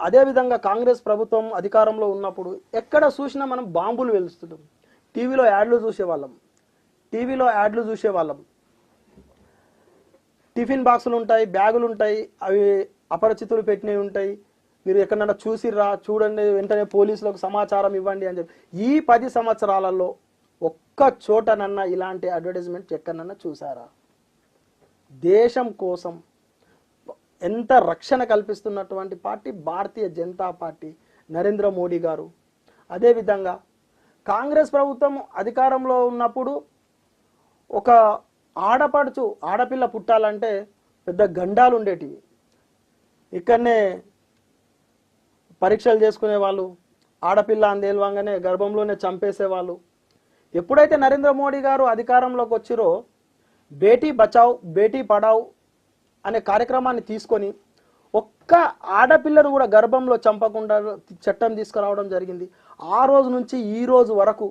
అదేవిధంగా కాంగ్రెస్ ప్రభుత్వం అధికారంలో ఉన్నప్పుడు ఎక్కడ చూసినా మనం బాంబులు వెలుస్తున్నాం. టీవీలో యాడ్లు చూసేవాళ్ళం. టిఫిన్ బాక్సులు ఉంటాయి, బ్యాగులు ఉంటాయి, అవి అపరిచితులు పెట్టినవి ఉంటాయి. మీరు ఎక్కడన్నా చూసిర్రా, చూడండి, వెంటనే పోలీసులకు సమాచారం ఇవ్వండి అని చెప్పి. ఈ 10 సంవత్సరాలలో ఒక్క చోటనన్నా ఇలాంటి అడ్వర్టైజ్మెంట్ ఎక్కడన్నా చూసారా? దేశం కోసం ఎంత రక్షణ కల్పిస్తున్నటువంటి పార్టీ భారతీయ జనతా పార్టీ, నరేంద్ర మోడీ గారు. అదేవిధంగా కాంగ్రెస్ ప్రభుత్వం అధికారంలో ఉన్నప్పుడు ఒక ఆడపిల్ల పుట్టాలంటే పెద్ద గండాలు ఉండేటివి. ఇక్కడనే పరీక్షలు చేసుకునే వాళ్ళు, ఆడపిల్ల అందేల్వంగానే గర్భంలోనే చంపేసేవాళ్ళు. ఎప్పుడైతే నరేంద్ర మోడీ గారు అధికారంలోకి వచ్చిరో బేటీ బచావ్ బేటీ పడావ్ అనే కార్యక్రమాన్ని తీసుకొని ఒక్క ఆడపిల్లను కూడా గర్భంలో చంపకుండా చట్టం తీసుకురావడం జరిగింది. ఆ రోజు నుంచి ఈ రోజు వరకు